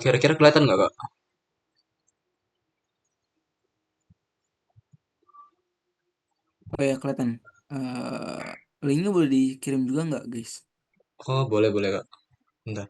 Kira-kira kelihatan nggak, Kak? Oh ya kelihatan. Linknya boleh dikirim juga nggak guys? Oh, boleh boleh, Kak. Bentar.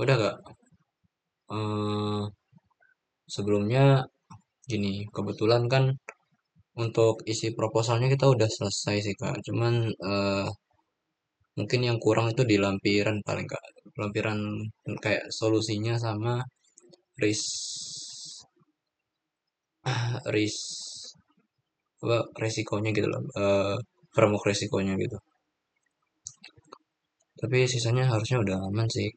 Udah, Kak. Eh, Sebelumnya gini, kebetulan kan untuk isi proposalnya kita udah selesai sih, Kak. Cuman mungkin yang kurang itu di lampiran paling, Kak. Lampiran kayak solusinya sama ris ris apa resikonya gitu loh. Framework resikonya gitu. Tapi sisanya harusnya udah aman sih.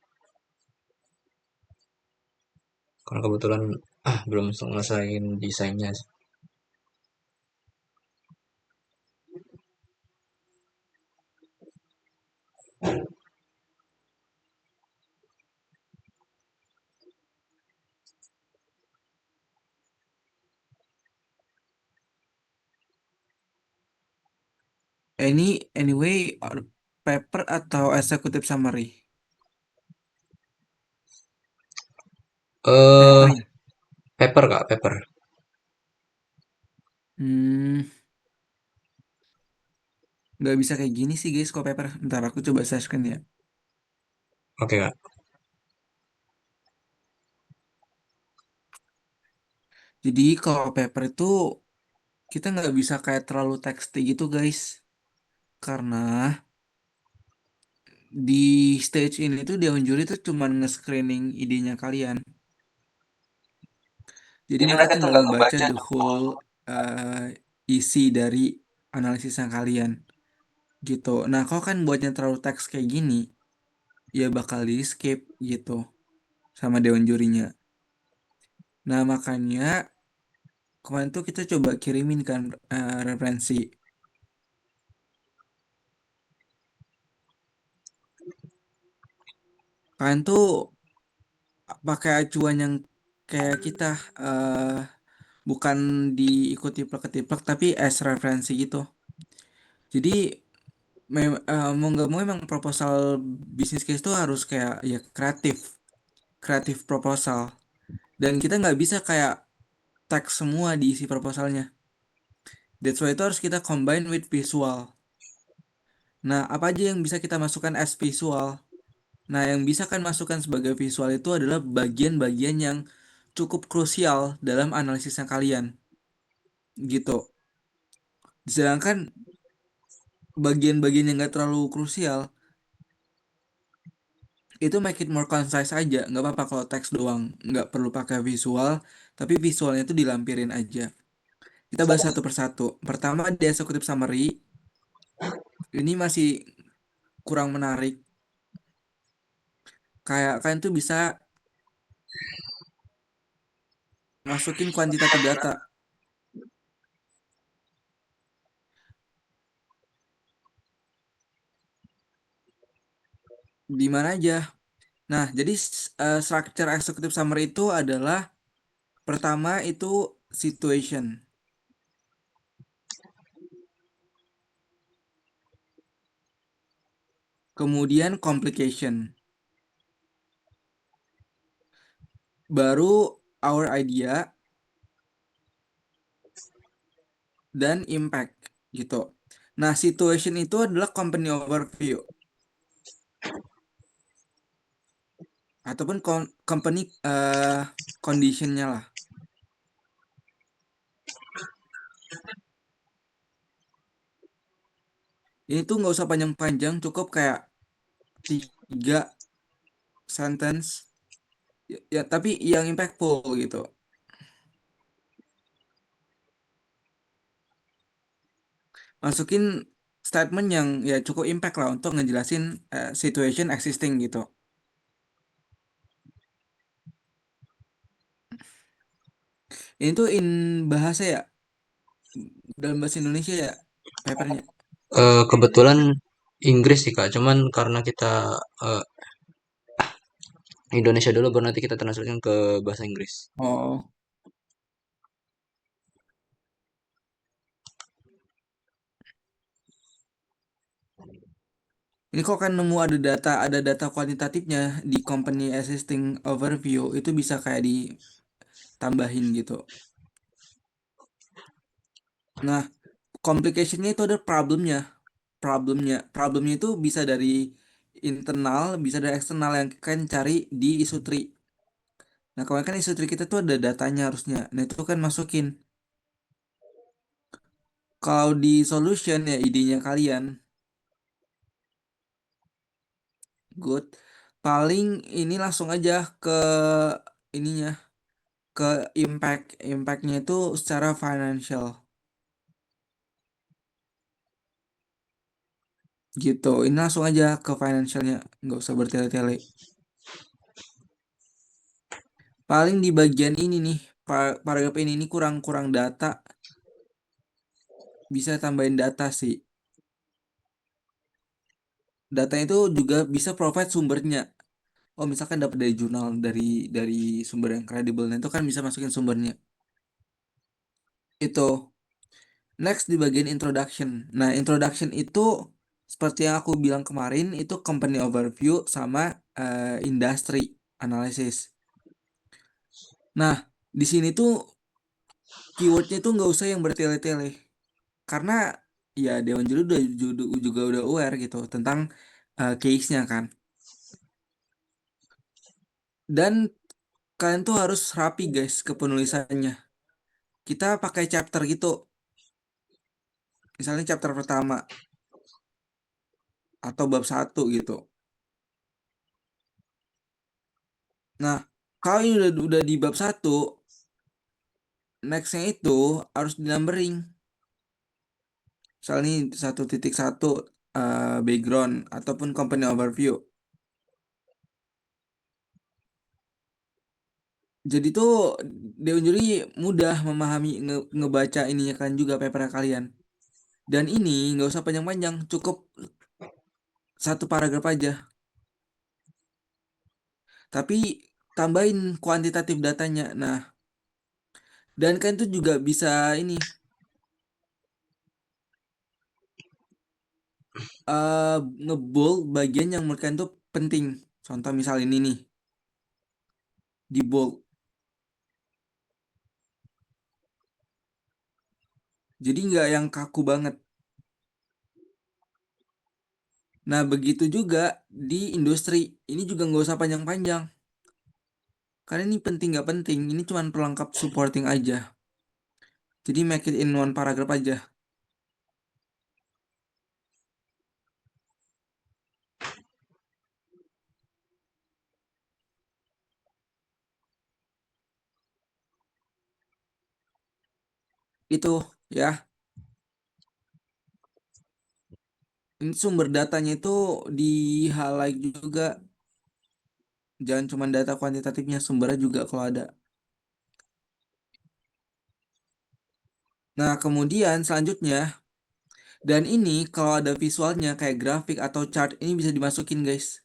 Karena kebetulan belum selesaiin desainnya sih. Ini anyway paper atau executive summary? Eh, Paper ya. Paper, Kak, paper. Hmm, nggak bisa kayak gini sih guys kalau paper. Ntar aku coba share screen ya. Oke, Kak. Jadi kalau paper itu kita nggak bisa kayak terlalu teksty gitu guys. Karena di stage ini tuh dia juri tuh cuman nge-screening idenya kalian. Jadi Jadi mereka mereka tuh tuh nggak nggak ngebaca ngebaca the tuh whole full. isi dari analisisnya kalian gitu. Nah, kalau kan buatnya terlalu teks kayak gini, ya bakal di skip gitu sama dewan jurinya. Nah, makanya kemarin tuh kita coba kirimin kan referensi. Kalian tuh pakai acuan yang kayak kita eh bukan diikuti plek-ketiplek tapi as referensi gitu. Jadi mau nggak mau emang proposal bisnis case tuh harus kayak ya kreatif, kreatif proposal. Dan kita nggak bisa kayak teks semua di isi proposalnya. That's why itu harus kita combine with visual. Nah, apa aja yang bisa kita masukkan as visual? Nah, yang bisa kan masukkan sebagai visual itu adalah bagian-bagian yang cukup krusial dalam analisisnya kalian. Gitu. Sedangkan bagian-bagian yang nggak terlalu krusial, itu make it more concise aja. Nggak apa-apa kalau teks doang. Nggak perlu pakai visual, tapi visualnya itu dilampirin aja. Kita bahas satu persatu. Pertama, di executive summary. Ini masih kurang menarik. Kayak kalian tuh bisa masukin kuantitatif data di mana aja. Nah, jadi structure executive summary itu adalah pertama itu situation, kemudian complication, baru our idea dan impact gitu. Nah, situation itu adalah company overview ataupun company conditionnya lah. Ini tuh nggak usah panjang-panjang, cukup kayak 3 sentence ya, ya, tapi yang impactful gitu. Masukin statement yang ya cukup impact lah untuk ngejelasin situation existing gitu. Ini tuh bahasa ya, dalam bahasa Indonesia ya, papernya. Kebetulan Inggris sih Kak, cuman karena kita eh, Indonesia dulu baru nanti kita translatekan ke bahasa Inggris. Oh, ini kok kan nemu ada data kuantitatifnya di company existing overview itu bisa kayak ditambahin gitu. Nah, complicationnya itu ada problemnya itu bisa dari internal, bisa dari eksternal yang kan cari di isu tree. Nah, kemarin kan isu tree kita tuh ada datanya harusnya. Nah, itu kan masukin. Kalau di solution ya idenya kalian, good. Paling ini langsung aja ke ininya, ke impactnya itu secara financial gitu. Ini langsung aja ke financialnya, nggak usah bertele-tele. Paling di bagian ini nih, paragraf ini kurang kurang data, bisa tambahin data sih. Data itu juga bisa provide sumbernya. Oh, misalkan dapat dari jurnal, dari sumber yang kredibel, nah itu kan bisa masukin sumbernya. Itu. Next di bagian introduction. Nah, introduction itu seperti yang aku bilang kemarin, itu company overview sama industry analysis. Nah, di sini tuh keywordnya tuh nggak usah yang bertele-tele, karena ya Dewan Juri juga udah aware gitu tentang case-nya kan. Dan kalian tuh harus rapi guys ke penulisannya. Kita pakai chapter gitu, misalnya chapter pertama atau bab satu gitu. Nah, kalau ini udah di bab satu, nextnya itu harus di numbering. Misalnya 1.1 background ataupun company overview. Jadi tuh Dewan Juri mudah memahami ngebaca ininya kan juga paper kalian. Dan ini nggak usah panjang-panjang, cukup satu paragraf aja. Tapi tambahin kuantitatif datanya. Nah, dan kan itu juga bisa ini eh ngebold bagian yang menurut kalian tuh penting. Contoh misal ini nih, di bold. Jadi nggak yang kaku banget. Nah, begitu juga di industri. Ini juga nggak usah panjang-panjang. Karena ini penting nggak penting. Ini cuma pelengkap supporting aja. Jadi make it in one paragraph aja. Itu ya. Ini sumber datanya itu di highlight juga. Jangan cuma data kuantitatifnya, sumbernya juga kalau ada. Nah, kemudian selanjutnya, dan ini kalau ada visualnya kayak grafik atau chart, ini bisa dimasukin guys.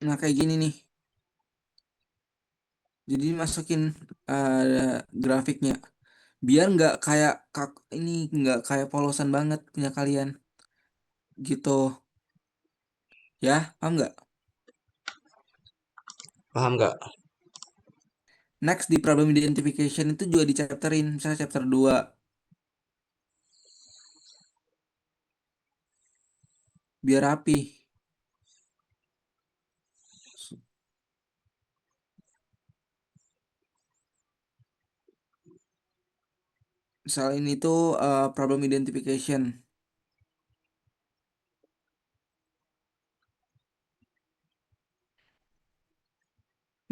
Nah, kayak gini nih. Jadi masukin grafiknya. Biar nggak kayak ini nggak kayak polosan banget punya kalian. Gitu. Ya, paham nggak? Paham nggak? Next di problem identification itu juga di chapterin. Misalnya chapter 2. Biar rapi. Selain itu problem identification.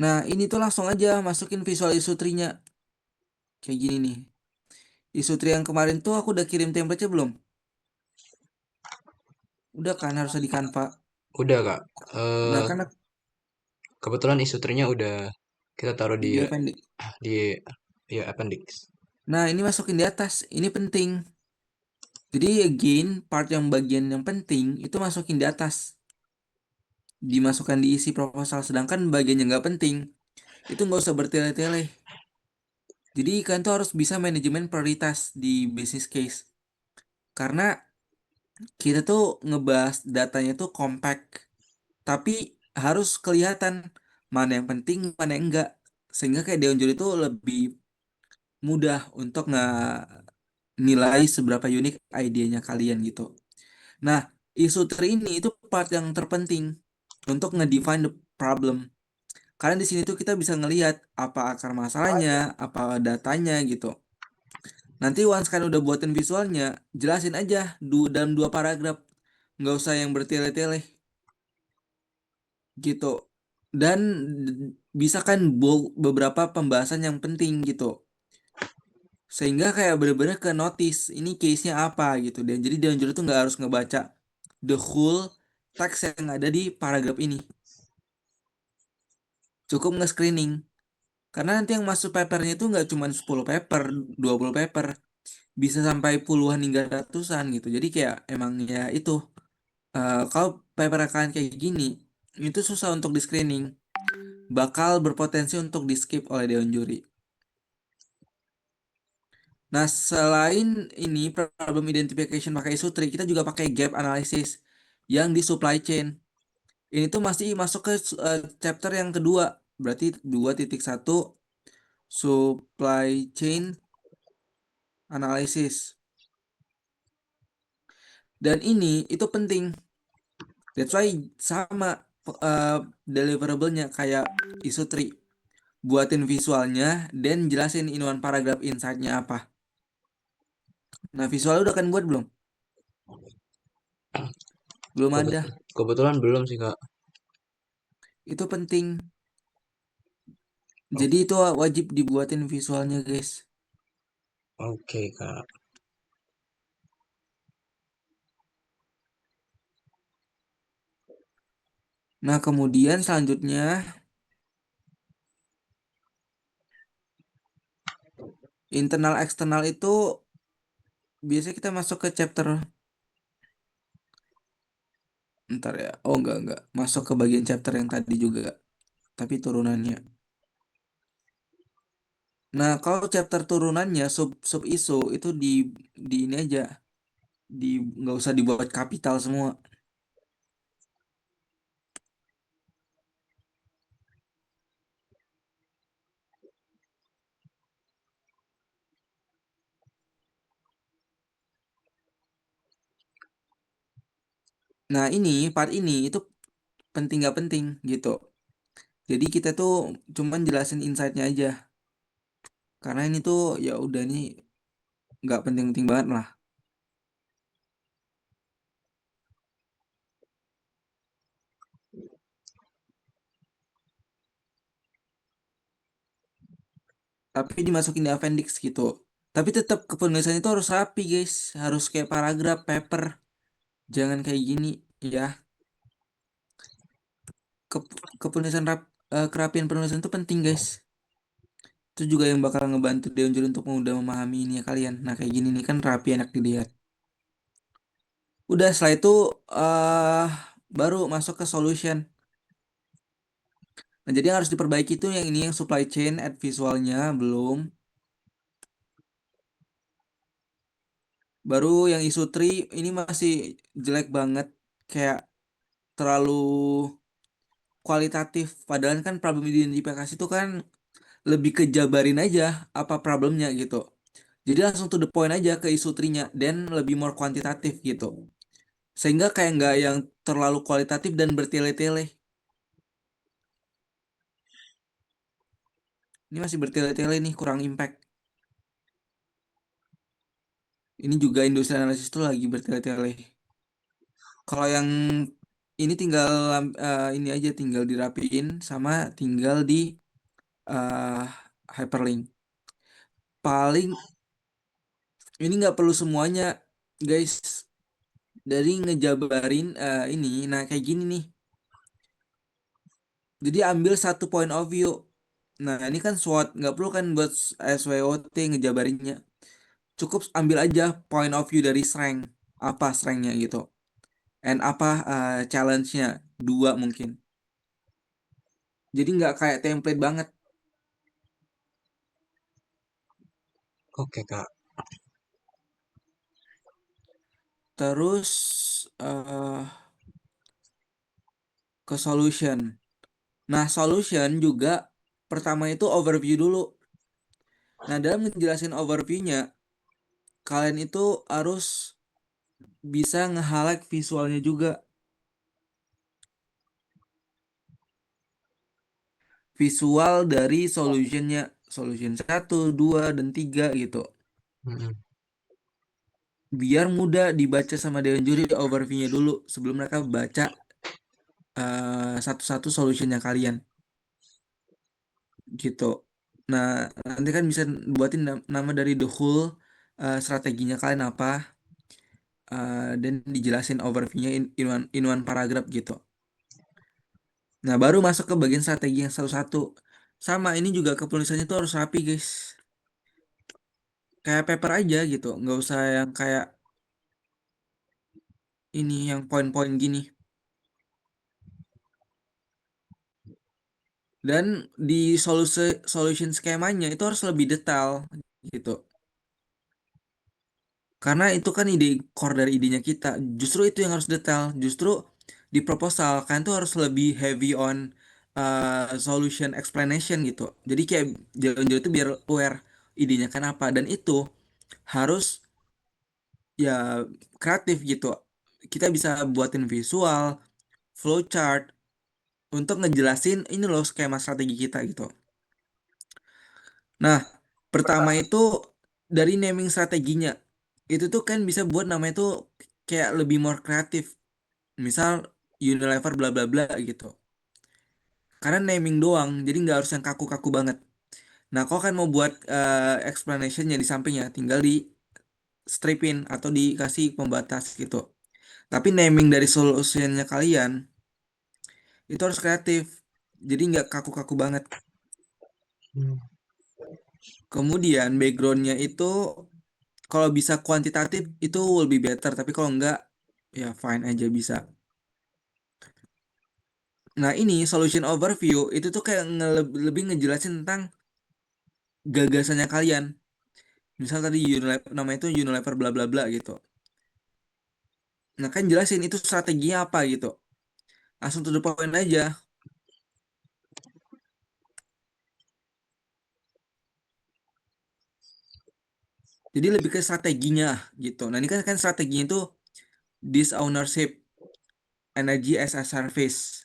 Nah, ini tuh langsung aja masukin visual isu tree-nya. Kayak gini nih. Isu tree yang kemarin tuh aku udah kirim template-nya belum? Udah kan harusnya di Canva. Udah Kak. Nah, Eh kan kebetulan isu tree-nya udah kita taruh di di appendix. di ya appendix. Nah, ini masukin di atas. Ini penting. Jadi again, part yang bagian yang penting itu masukin di atas. Dimasukkan di isi proposal. Sedangkan bagian yang nggak penting itu nggak usah bertele-tele. Jadi kalian tuh harus bisa manajemen prioritas di business case. Karena kita tuh ngebahas datanya tuh compact. Tapi harus kelihatan mana yang penting, mana yang enggak. Sehingga kayak Deon Juri itu lebih mudah untuk nggak nilai seberapa unik idenya kalian gitu. Nah, isu tree ini itu part yang terpenting untuk ngedefine the problem. Karena di sini tuh kita bisa ngelihat apa akar masalahnya, apa datanya gitu. Nanti once kalian udah buatin visualnya, jelasin aja dalam 2 paragraf. Nggak usah yang bertele-tele gitu. Dan bisa kan beberapa pembahasan yang penting gitu. Sehingga kayak bener-bener ke notice ini case-nya apa gitu. Dan jadi Dewan Juri tuh nggak harus ngebaca the whole teks yang ada di paragraf ini. Cukup nge-screening. Karena nanti yang masuk papernya itu nggak cuma 10 paper, 20 paper. Bisa sampai puluhan hingga ratusan gitu. Jadi kayak emang ya itu. Kalau paper kalian kayak gini, itu susah untuk di-screening. Bakal berpotensi untuk di-skip oleh Dewan Juri. Nah, selain ini problem identification pakai Sutri, kita juga pakai gap analysis yang di supply chain. Ini tuh masih masuk ke chapter yang kedua, berarti 2.1 supply chain analysis. Dan ini itu penting. That's why sama deliverable-nya kayak Isutri. Buatin visualnya dan jelasin in one paragraph insight-nya apa. Nah, visualnya udah kan buat belum? Belum ada. Kebetulan belum sih Kak. Itu penting. O- Jadi itu wajib dibuatin visualnya, guys. Oke Kak. Nah, kemudian selanjutnya internal eksternal itu biasanya kita masuk ke chapter ntar ya. Oh, enggak. Masuk ke bagian chapter yang tadi juga, tapi turunannya. Nah, kalau chapter turunannya sub isu itu di ini aja, di nggak usah dibuat kapital semua. Nah, ini part ini itu penting nggak penting gitu. Jadi kita tuh cuman jelasin insight-nya aja. Karena ini tuh ya udah nih nggak penting-penting banget lah. Tapi dimasukin di appendix gitu. Tapi tetap kepenulisan itu harus rapi, guys. Harus kayak paragraf, paper. Jangan kayak gini ya. Kepenulisan kerapian penulisan itu penting, guys. Itu juga yang bakal ngebantu Deon Juri untuk mudah memahami ini ya kalian. Nah, kayak gini nih kan rapi enak dilihat. Udah setelah itu eh baru masuk ke solution. Nah, jadi yang harus diperbaiki itu yang ini yang supply chain add visualnya belum. Baru yang isu tree ini masih jelek banget. Kayak terlalu kualitatif. Padahal kan problem identifikasi itu kan lebih ke jabarin aja apa problemnya gitu. Jadi langsung to the point aja ke isu tree-nya dan lebih more kuantitatif gitu. Sehingga kayak nggak yang terlalu kualitatif dan bertele-tele. Ini masih bertele-tele nih kurang impact. Ini juga industri analisis tuh lagi bertele-tele. Kalau yang ini tinggal ini aja tinggal dirapiin sama tinggal di eh, hyperlink. Paling ini nggak perlu semuanya, guys. Dari ngejabarin ini, nah kayak gini nih. Jadi ambil satu point of view. Nah ini kan SWOT, nggak perlu kan buat SWOT ngejabarinnya. Cukup ambil aja point of view dari strength. Apa strengthnya gitu. And apa challenge-nya. Dua mungkin. Jadi nggak kayak template banget. Oke, Kak. Terus eh ke solution. Nah, solution juga pertama itu overview dulu. Nah, dalam menjelaskan overview-nya, kalian itu harus bisa nge-highlight visualnya juga. Visual dari solutionnya. Solution satu 2 dan 3 gitu. Mm-mm. Biar mudah dibaca sama dewan juri overview-nya dulu sebelum mereka baca satu-satu solutionnya kalian gitu. Nah, nanti kan bisa buatin nama dari the whole strateginya kalian apa dan dijelasin overview-nya in one paragraph gitu. Nah, baru masuk ke bagian strategi yang satu-satu. Sama ini juga kepenulisannya tuh harus rapi, guys. Kayak paper aja gitu, nggak usah yang kayak ini yang poin-poin gini. Dan di solution skemanya itu harus lebih detail gitu. Karena itu kan ide core dari idenya kita. Justru itu yang harus detail. Justru di proposal kan tuh harus lebih heavy on solution explanation gitu. Jadi kayak jalan-jalan itu biar aware idenya kan apa. Dan itu harus ya kreatif gitu. Kita bisa buatin visual, flowchart untuk ngejelasin ini loh skema strategi kita gitu. Nah, pertama itu dari naming strateginya. Itu tuh kan bisa buat namanya tuh kayak lebih more kreatif. Misal Unilever bla bla bla gitu. Karena naming doang, jadi nggak harus yang kaku-kaku banget. Nah, kau kan mau buat explanationnya di sampingnya, tinggal di stripin atau dikasih pembatas gitu. Tapi naming dari solutionnya kalian itu harus kreatif. Jadi nggak kaku-kaku banget. Hmm. Kemudian backgroundnya itu kalau bisa kuantitatif itu lebih better. Tapi kalau nggak ya fine aja bisa. Nah ini solution overview itu tuh kayak lebih ngejelasin tentang gagasannya kalian. Misal tadi Unilever namanya itu Unilever bla bla bla gitu. Nah kan jelasin itu strateginya apa gitu. Langsung to the point aja. Jadi lebih ke strateginya gitu. Nah ini kan strateginya itu this ownership energy as a service.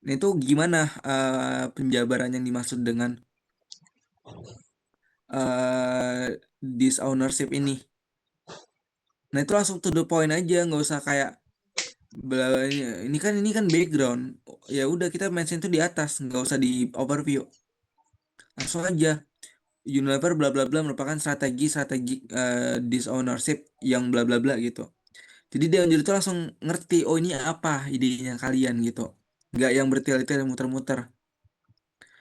Nah itu gimana penjabaran yang dimaksud dengan this ownership ini? Nah itu langsung to the point aja, nggak usah kayak ini kan background. Ya udah kita mention itu di atas, nggak usah di overview. Langsung aja. Unilever bla bla bla merupakan strategi disownership yang bla bla bla gitu. Jadi dia jadi tuh langsung ngerti oh ini apa idenya kalian gitu. Nggak yang bertele-tele muter-muter.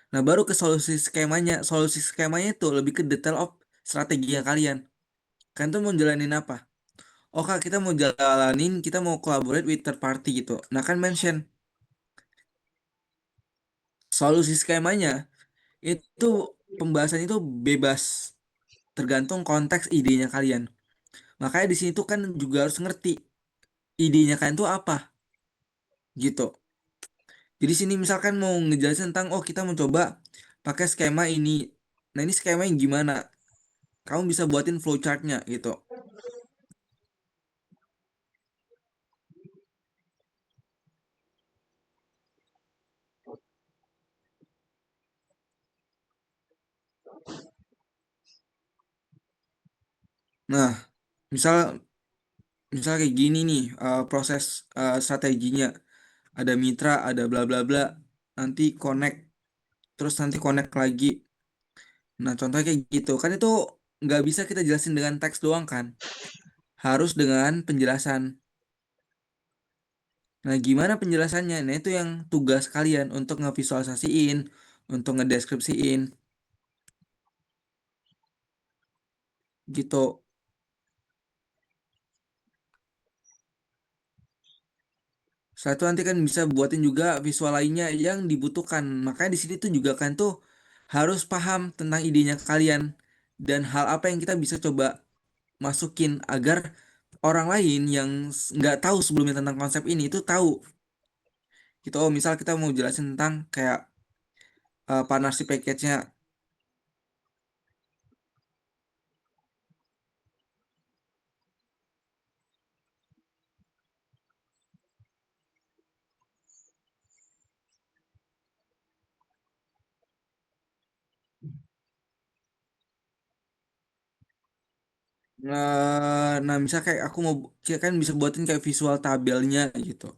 Nah baru ke solusi skemanya. Solusi skemanya itu lebih ke detail of strateginya kalian. Kan tuh mau jalanin apa? Oh kak kita mau jalanin, kita mau collaborate with third party gitu. Nah kan mention solusi skemanya itu pembahasannya itu bebas tergantung konteks idenya kalian. Makanya di sini tuh kan juga harus ngerti idenya kalian tuh apa gitu. Jadi sini misalkan mau ngejelasin tentang oh kita mau coba pakai skema ini. Nah ini skema yang gimana? Kamu bisa buatin flowchartnya gitu. Nah, misal misal kayak gini nih, proses strateginya. Ada mitra, ada bla bla bla. Nanti connect, terus nanti connect lagi. Nah, contohnya kayak gitu. Kan itu nggak bisa kita jelasin dengan teks doang kan. Harus dengan penjelasan. Nah, gimana penjelasannya? Nah, itu yang tugas kalian untuk ngevisualisasiin, untuk ngedeskripsiin, gitu. Setelah itu nanti kan bisa buatin juga visual lainnya yang dibutuhkan. Makanya di sini tuh juga kan tuh harus paham tentang idenya kalian dan hal apa yang kita bisa coba masukin agar orang lain yang nggak tahu sebelumnya tentang konsep ini itu tahu. Gitu. Oh, misal kita mau jelasin tentang kayak partnership package-nya. Nah, misal kayak aku mau kita kan bisa buatin kayak visual tabelnya gitu.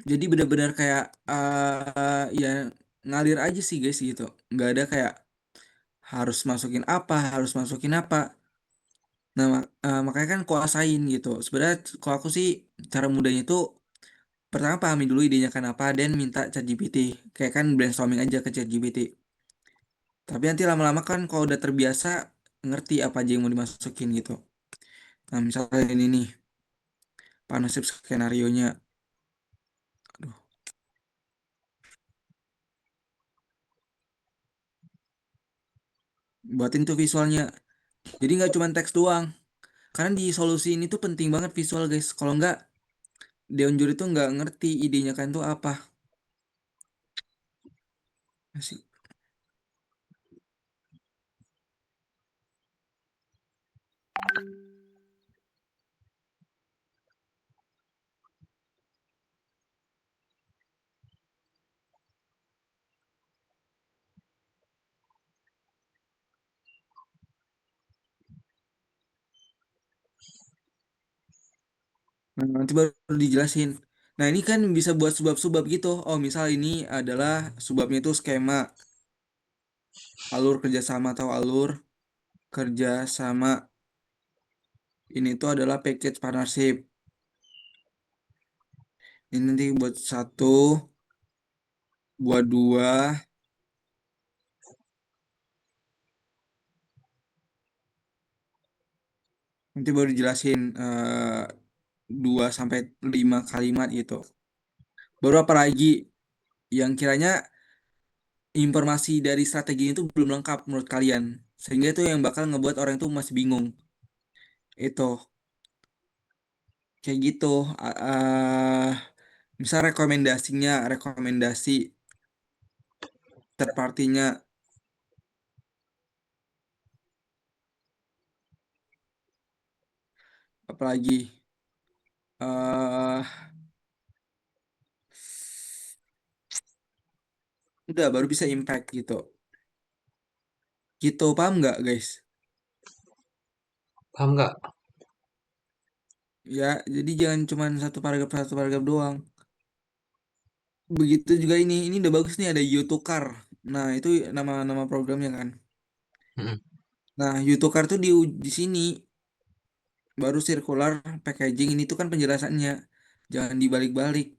Jadi benar-benar kayak ya ngalir aja sih guys gitu. Nggak ada kayak harus masukin apa, harus masukin apa. Nah, makanya kan kuasain gitu. Sebenarnya kalau aku sih cara mudahnya itu pertama pahami dulu idenya kan apa dan minta ChatGPT. Kayak kan brainstorming aja ke ChatGPT. Tapi nanti lama-lama kan kalau udah terbiasa ngerti apa aja yang mau dimasukin gitu. Nah, misalnya ini nih, partnership skenario-nya. Aduh, buatin tuh visualnya. Jadi nggak cuma teks doang. Karena di solusi ini tuh penting banget visual guys. Kalau nggak, Deon Juri tuh nggak ngerti idenya kan tuh apa. Asik. Nah, nanti baru dijelasin. Nah, ini kan bisa buat sebab-sebab gitu. Oh, misal ini adalah sebabnya itu skema alur kerjasama atau alur kerjasama. Ini tuh adalah package partnership. Ini nanti buat satu, buat dua, nanti baru dijelasin 2 sampai 5 kalimat gitu. Baru apa lagi yang kiranya informasi dari strategi itu belum lengkap menurut kalian. Sehingga itu yang bakal ngebuat orang itu masih bingung. Itu kayak gitu. Misal rekomendasinya, rekomendasi third party-nya, apalagi eh udah baru bisa impact gitu. Gitu, paham nggak guys? Paham nggak? Ya, jadi jangan cuma satu paragraf doang. Begitu juga ini udah bagus nih ada Youtokar. Nah, itu nama-nama programnya kan. Mm-mm. Nah, Youtokar tuh di sini baru circular packaging ini tuh kan penjelasannya. Jangan dibalik-balik.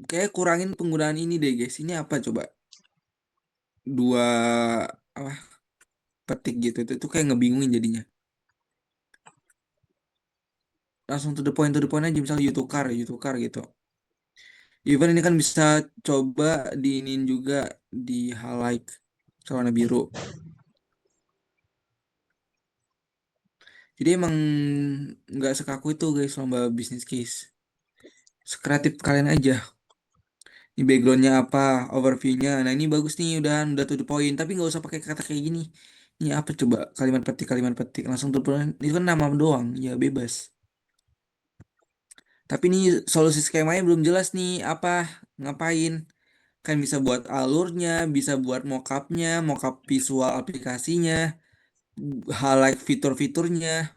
Kayak kurangin penggunaan ini deh, guys. Ini apa coba? Dua apa petik gitu. Itu kayak ngebingungin jadinya. Langsung to the point aja misalnya Youtokar gitu. Even ini kan bisa coba diinin juga di highlight warna biru. Jadi emang nggak sekaku itu guys lomba bisnis case. Sekreatif kalian aja. Ini backgroundnya apa, overviewnya. Nah ini bagus nih, udah to the point. Tapi nggak usah pakai kata kayak gini. Ini apa coba kalimat petik langsung to the point. Itu kan nama doang, ya bebas. Tapi ini solusi skemanya belum jelas nih apa ngapain. kan bisa buat alurnya, bisa buat mockupnya, mockup visual aplikasinya, highlight fitur-fiturnya,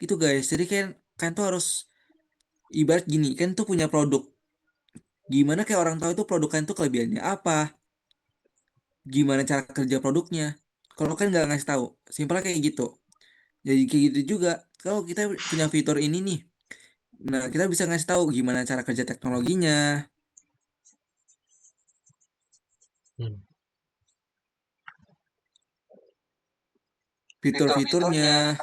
itu guys. Jadi kan kan tuh harus ibarat gini, kan tuh punya produk. Gimana kayak orang tahu itu produk kan tuh kelebihannya apa, gimana cara kerja produknya. Kalau kan nggak ngasih tahu, simpelnya kayak gitu. Jadi kayak gitu juga. Kalau kita punya fitur ini nih, nah kita bisa ngasih tahu gimana cara kerja teknologinya, Hmm. fitur-fiturnya,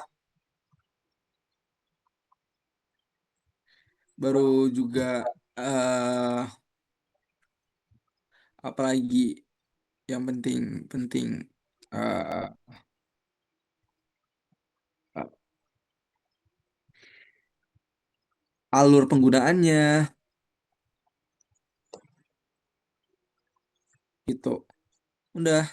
baru juga eh apalagi yang penting penting eh alur penggunaannya itu udah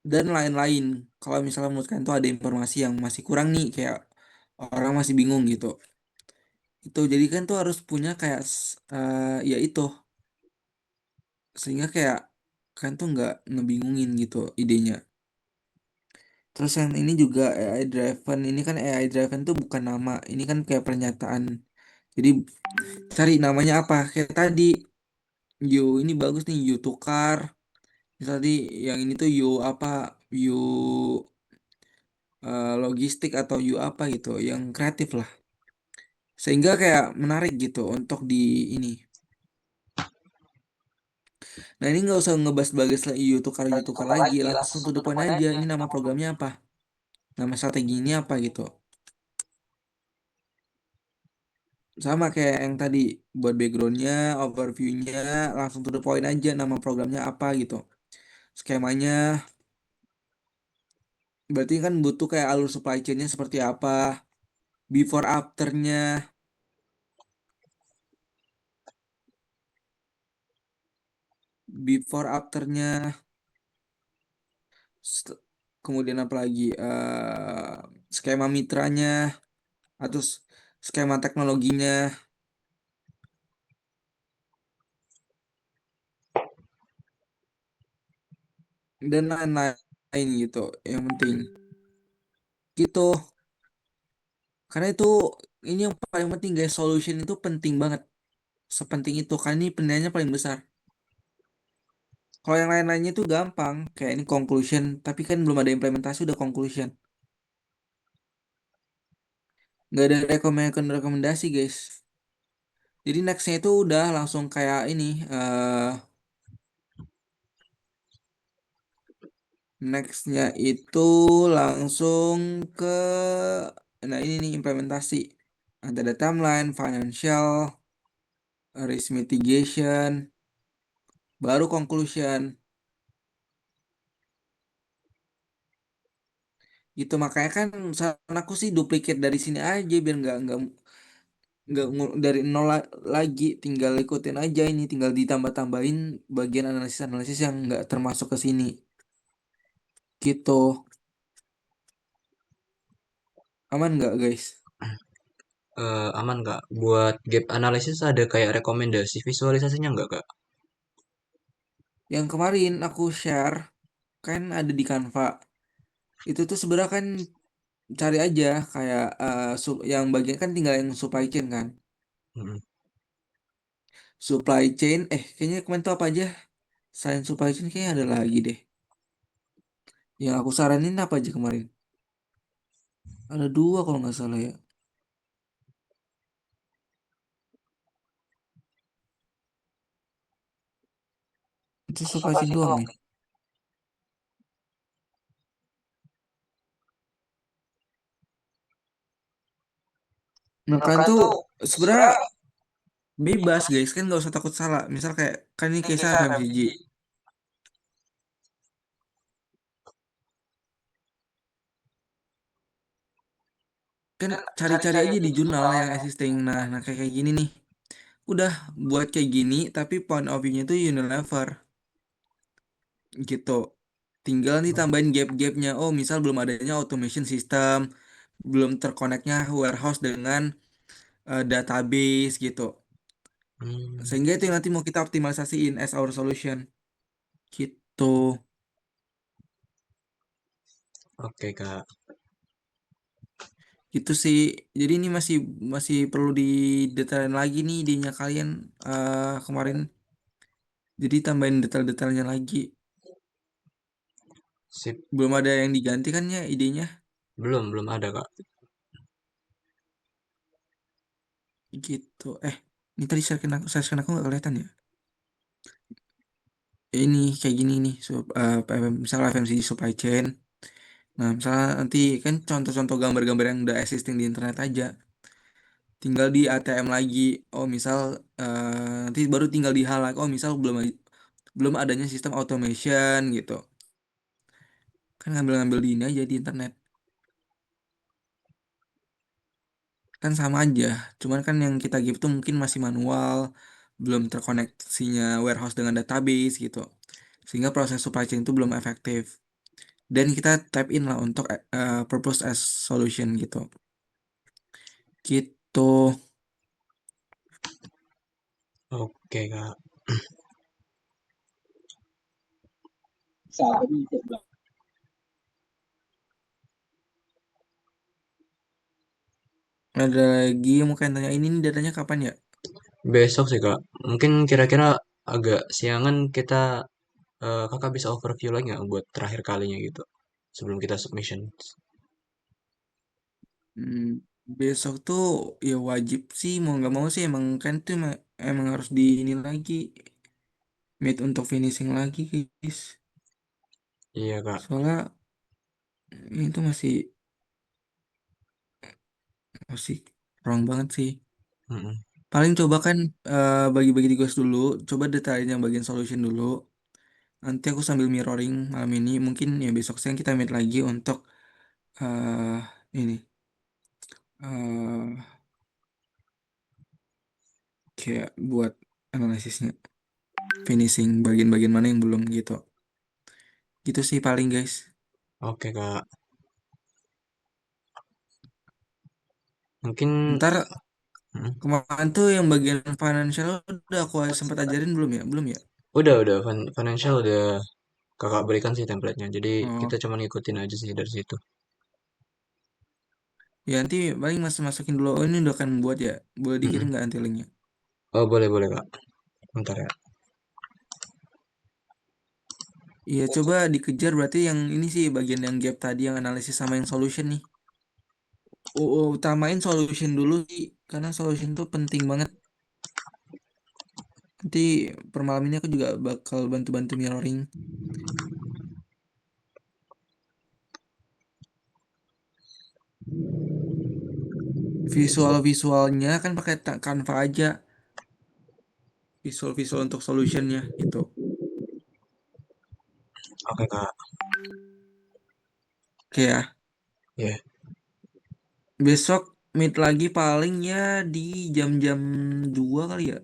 dan lain-lain. Kalau misalnya menurut kalian tuh ada informasi yang masih kurang nih kayak orang masih bingung gitu. Itu jadi kan tuh harus punya kayak ya itu sehingga kayak kan tuh nggak ngebingungin gitu idenya. Terus yang ini juga AI driven, ini kan AI driven tuh bukan nama, ini kan kayak pernyataan. Jadi cari namanya apa? Kayak tadi, you ini bagus nih, you tukar. Tadi yang ini tuh you apa? You logistik atau you apa gitu, yang kreatif lah. Sehingga kayak menarik gitu untuk di ini. Nah ini nggak usah ngebahas bagas lah you tukar lagi, langsung to the point aja. Ini nama programnya apa? Nama strategi ini apa gitu. Sama kayak yang tadi buat backgroundnya, overviewnya, langsung to the point aja nama programnya apa gitu. Skemanya berarti kan butuh kayak alur supply chainnya seperti apa, before afternya, before afternya, st- kemudian apa lagi, skema mitranya atau skema teknologinya dan lain-lain gitu. Yang penting gitu. Karena itu ini yang paling penting guys, solution itu penting banget. Sepenting itu kan ini penilaiannya paling besar. Kalau yang lain-lainnya itu gampang, kayak ini conclusion, tapi kan belum ada implementasi udah conclusion. Nggak ada rekomendasi guys. Jadi nextnya itu udah langsung kayak ini, nextnya itu langsung ke, nah ini nih implementasi. Ada timeline, financial, risk mitigation, baru conclusion. Itu makanya kan saran aku sih duplicate dari sini aja biar nggak dari nol lagi, tinggal ikutin aja ini, tinggal ditambah-tambahin bagian analisis-analisis yang nggak termasuk ke sini gitu. Aman nggak guys? Aman nggak? Buat gap analysis ada kayak rekomendasi visualisasinya nggak, Kak? Yang kemarin aku share kan ada di Canva. Itu tuh sebenarnya kan cari aja kayak yang bagian kan tinggal yang supply chain kan. Mm-mm. Supply chain kayaknya kemarin tuh apa aja? Selain supply chain kayaknya ada lagi deh. Yang aku saranin apa aja kemarin? Ada dua kalau nggak salah ya. Itu supply chain doang nih. Nah kan tuh sebenarnya bebas guys, kan nggak usah takut salah. Misal kayak kan ini kisah FMCG, kan cari-cari aja di jurnal yang existing. Nah kayak kayak gini nih, udah buat kayak gini tapi point of view-nya tuh Unilever gitu. Tinggal nih tambahin gap-gapnya. Oh misal belum adanya automation system, belum terkoneknya warehouse dengan database gitu. Hmm, Sehingga itu yang nanti mau kita optimalisasiin as our solution gitu. oke Kak. Gitu sih. Jadi ini masih masih perlu didetailin lagi nih idenya kalian kemarin. Jadi tambahin detail-detailnya lagi. Sip. Belum ada yang diganti kan ya idenya Belum ada Kak. gitu. Ini tadi share aku nggak kelihatan ya. Ini kayak gini nih, misalnya FMCG supply chain. Nah, misalnya nanti kan contoh-contoh gambar-gambar yang udah existing di internet aja. Tinggal di ATM lagi. Oh, misal nanti baru tinggal di hal lagi. Oh, misal belum adanya sistem automation gitu. Kan ngambil-ngambil di ini aja di internet. Kan sama aja. Cuman kan yang kita give tuh mungkin masih manual, belum terkoneksinya warehouse dengan database gitu. Sehingga proses supply chain itu belum efektif. Dan kita tap in lah untuk purpose as solution gitu. Gitu. Oke Kak. Ada lagi yang mau kalian tanya ini datanya kapan ya? Besok sih Kak. Mungkin kira-kira agak siangan kita Kakak bisa overview lagi nggak buat terakhir kalinya gitu sebelum kita submission. Hmm, besok tuh ya wajib sih mau nggak mau sih emang kan tuh emang harus di ini lagi meet untuk finishing lagi guys. Iya Kak. Soalnya ini tuh masih masih wrong banget sih. Mm-mm. Paling coba kan bagi-bagi tugas dulu, coba detailin yang bagian solution dulu. Nanti aku sambil mirroring malam ini, mungkin ya besok siang kita meet lagi untuk eh ini eh kayak buat analisisnya, finishing bagian-bagian mana yang belum gitu. Gitu sih paling guys. Oke Kak. Mungkin Ntar mm, kemarin tuh yang bagian financial udah aku sempat ajarin belum ya? Belum ya? udah financial udah Kakak berikan sih template-nya. Jadi kita Oh, cuma ngikutin aja sih dari situ. ya nanti paling masukin dulu. Oh ini udah kan buat ya. Boleh dikirim Mm-mm. nggak nanti linknya? Oh boleh Kak. Bentar ya. Iya coba dikejar berarti yang ini sih bagian yang gap tadi yang analisis sama yang solution nih. Utamain solution dulu sih karena solution tuh penting banget. Nanti per malam ini aku juga bakal bantu-bantu mirroring visualnya kan pakai Canva aja visual untuk solutionnya gitu. Oke Kak. Oke ya. Ya. Besok meet lagi paling ya di jam-jam 2 kali ya.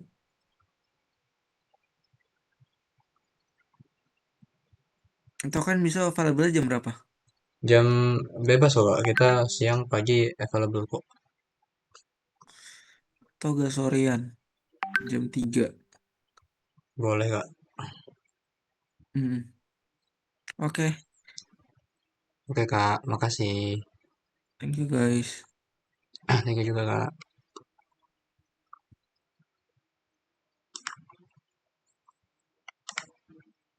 Atau kan bisa available jam berapa? Jam bebas kok Kak. Kita siang pagi available kok. Atau gak sorean jam 3. Boleh Kak. Hmm. Oke, Oke Kak. Makasih. thank you guys. Thank you juga Kak.